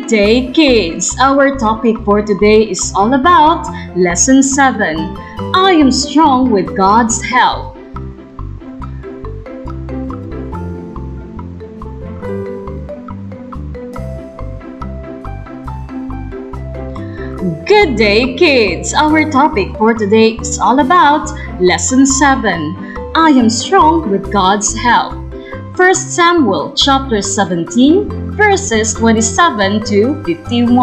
Day, kids! Our topic for today is all about Lesson 7. I am strong with God's help. Good day, kids! Our topic for today is all about Lesson 7. I am strong with God's help. 1 Samuel chapter 17, verses 27 to 51.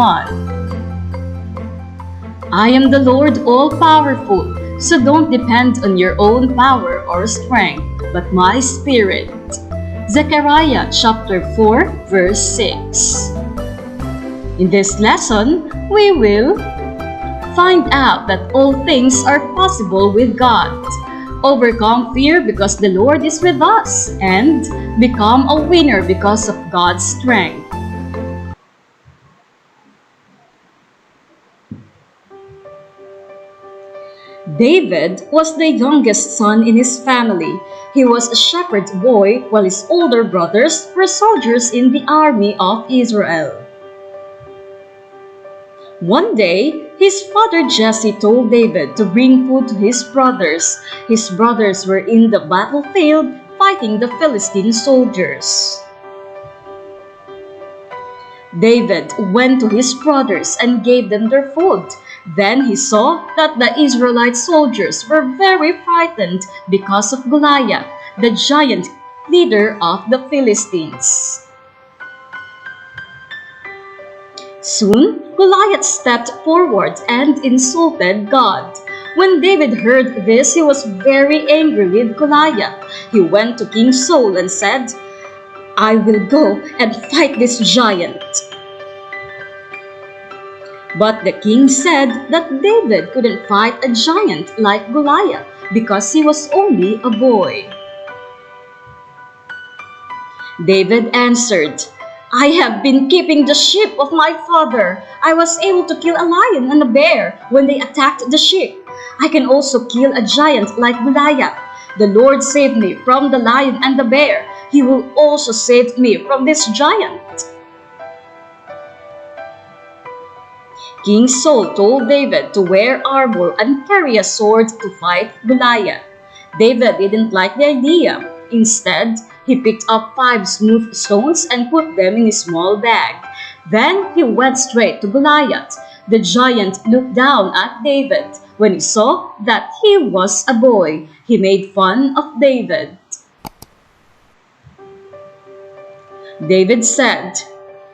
I am the Lord all-powerful, so don't depend on your own power or strength, but my Spirit. Zechariah chapter 4, verse 6. In this lesson, we will find out that all things are possible with God, overcome fear because the Lord is with us, and become a winner because of God's strength. David was the youngest son in his family. He was a shepherd boy while his older brothers were soldiers in the army of Israel. One day, his father Jesse told David to bring food to his brothers. His brothers were in the battlefield fighting the Philistine soldiers. David went to his brothers and gave them their food. Then he saw that the Israelite soldiers were very frightened because of Goliath, the giant leader of the Philistines. Soon, Goliath stepped forward and insulted God. When David heard this, he was very angry with Goliath. He went to King Saul and said, I will go and fight this giant. But the king said that David couldn't fight a giant like Goliath because he was only a boy. David answered, I have been keeping the sheep of my father. I was able to kill a lion and a bear when they attacked the sheep. I can also kill a giant like Goliath. The Lord saved me from the lion and the bear. He will also save me from this giant. King Saul told David to wear armor and carry a sword to fight Goliath. David didn't like the idea. Instead, he picked up 5 smooth stones and put them in a small bag. Then he went straight to Goliath. The giant looked down at David. When he saw that he was a boy, he made fun of David. David said,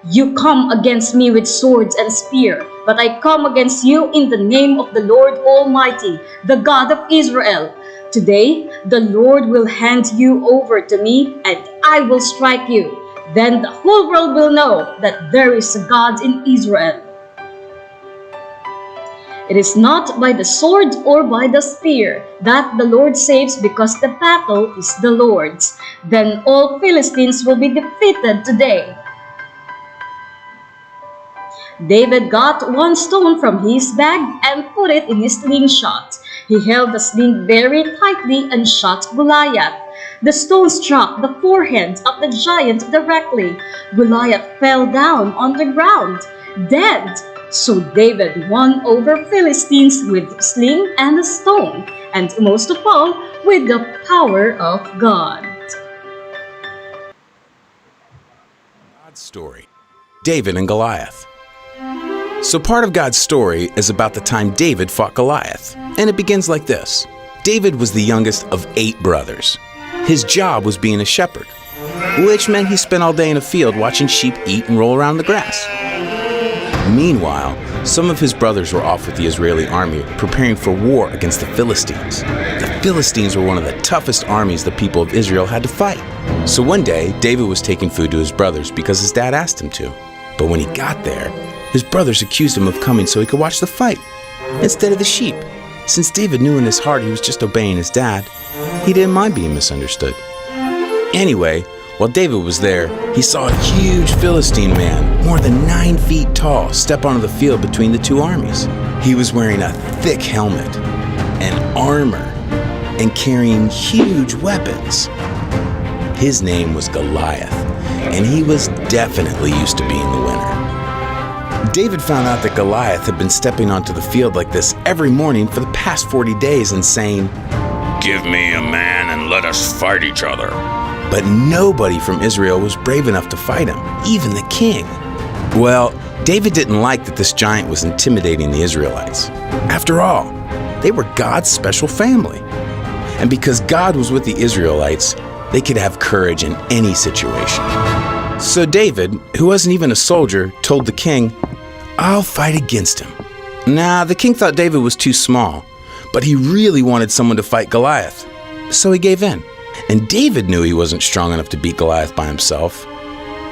You come against me with swords and spear, but I come against you in the name of the Lord Almighty, the God of Israel. Today, the Lord will hand you over to me, and I will strike you. Then the whole world will know that there is a God in Israel. It is not by the sword or by the spear that the Lord saves, because the battle is the Lord's. Then all Philistines will be defeated today. David got 1 stone from his bag and put it in his slingshot. He held the sling very tightly and shot Goliath. The stone struck the forehead of the giant directly. Goliath fell down on the ground, dead. So David won over Philistines with the sling and the stone, and most of all, with the power of God. God's story, David and Goliath. So part of God's story is about the time David fought Goliath, and it begins like this. David was the youngest of 8 brothers. His job was being a shepherd, which meant he spent all day in a field watching sheep eat and roll around the grass. Meanwhile, some of his brothers were off with the Israeli army preparing for war against the Philistines. The Philistines were one of the toughest armies the people of Israel had to fight. So one day, David was taking food to his brothers because his dad asked him to. But when he got there, his brothers accused him of coming so he could watch the fight instead of the sheep. Since David knew in his heart he was just obeying his dad, he didn't mind being misunderstood. Anyway, while David was there, he saw a huge Philistine man, more than 9 feet tall, step onto the field between the 2 armies. He was wearing a thick helmet and armor and carrying huge weapons. His name was Goliath, and he was definitely used to being the winner. David found out that Goliath had been stepping onto the field like this every morning for the past 40 days and saying, "Give me a man and let us fight each other." But nobody from Israel was brave enough to fight him, even the king. Well, David didn't like that this giant was intimidating the Israelites. After all, they were God's special family. And because God was with the Israelites, they could have courage in any situation. So David, who wasn't even a soldier, told the king, "I'll fight against him." Nah, the king thought David was too small, but he really wanted someone to fight Goliath. So he gave in. And David knew he wasn't strong enough to beat Goliath by himself,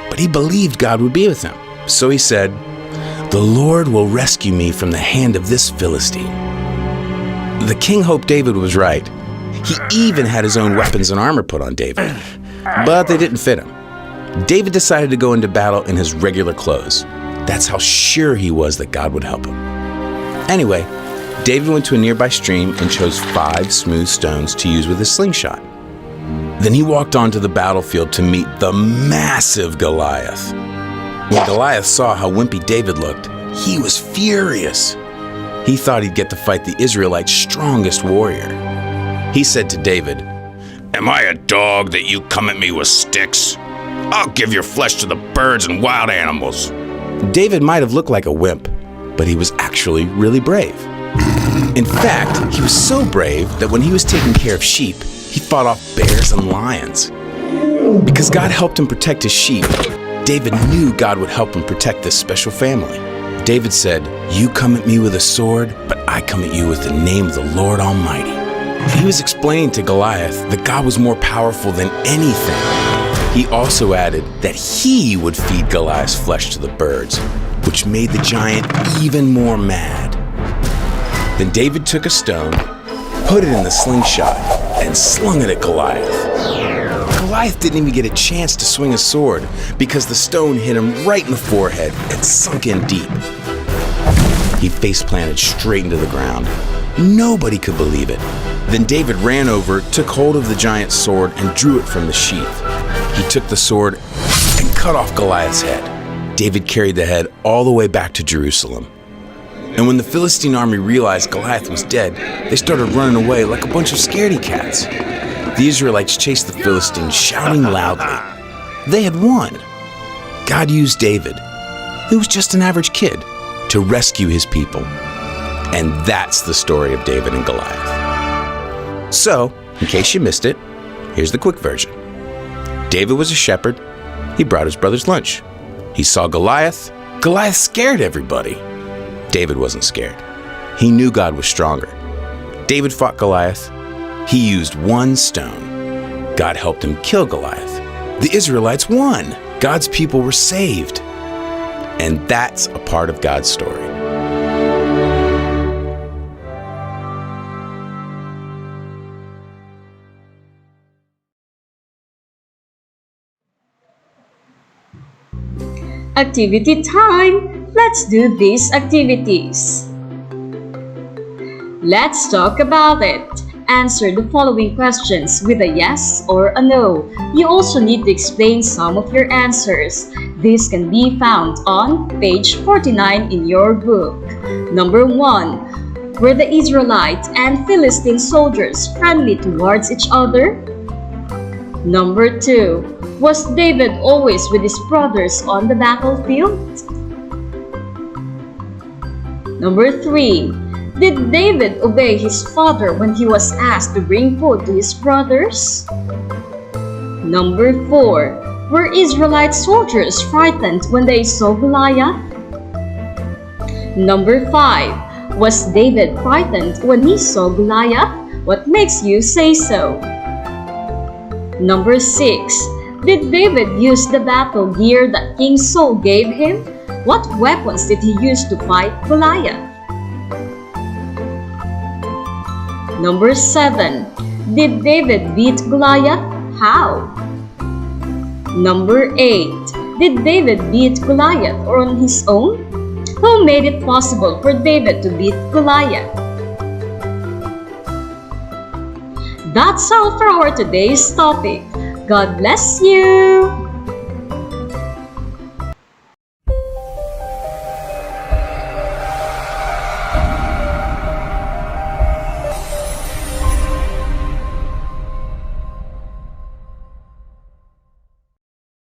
but he believed God would be with him. So he said, "The Lord will rescue me from the hand of this Philistine." The king hoped David was right. He even had his own weapons and armor put on David, but they didn't fit him. David decided to go into battle in his regular clothes. That's how sure he was that God would help him. Anyway, David went to a nearby stream and chose 5 smooth stones to use with his slingshot. Then he walked onto the battlefield to meet the massive Goliath. When Goliath saw how wimpy David looked, he was furious. He thought he'd get to fight the Israelites' strongest warrior. He said to David, "Am I a dog that you come at me with sticks? I'll give your flesh to the birds and wild animals." David might have looked like a wimp, but he was actually really brave. In fact, he was so brave that when he was taking care of sheep, he fought off bears and lions. Because God helped him protect his sheep, David knew God would help him protect this special family. David said, "You come at me with a sword, but I come at you with the name of the Lord Almighty." He was explaining to Goliath that God was more powerful than anything. He also added that he would feed Goliath's flesh to the birds, which made the giant even more mad. Then David took a stone, put it in the slingshot, and slung it at Goliath. Goliath didn't even get a chance to swing a sword because the stone hit him right in the forehead and sunk in deep. He face-planted straight into the ground. Nobody could believe it. Then David ran over, took hold of the giant's sword, and drew it from the sheath. He took the sword and cut off Goliath's head. David carried the head all the way back to Jerusalem. And when the Philistine army realized Goliath was dead, they started running away like a bunch of scaredy cats. The Israelites chased the Philistines, shouting loudly. They had won. God used David, who was just an average kid, to rescue his people. And that's the story of David and Goliath. So, in case you missed it, here's the quick version. David was a shepherd. He brought his brothers lunch. He saw Goliath. Goliath scared everybody. David wasn't scared. He knew God was stronger. David fought Goliath. He used one stone. God helped him kill Goliath. The Israelites won. God's people were saved. And that's a part of God's story. Activity time! Let's do these activities. Let's talk about it. Answer the following questions with a yes or a no. You also need to explain some of your answers. This can be found on page 49 in your book. Number 1. Were the Israelite and Philistine soldiers friendly towards each other? Number 2. Was David always with his brothers on the battlefield? Number 3. Did David obey his father when he was asked to bring food to his brothers? Number 4. Were Israelite soldiers frightened when they saw Goliath? Number 5. Was David frightened when he saw Goliath? What makes you say so? Number 6. Did David use the battle gear that King Saul gave him? What weapons did he use to fight Goliath? Number 7. Did David beat Goliath? How? Number 8. Did David beat Goliath on his own? Who made it possible for David to beat Goliath? That's all for our today's topic. God bless you!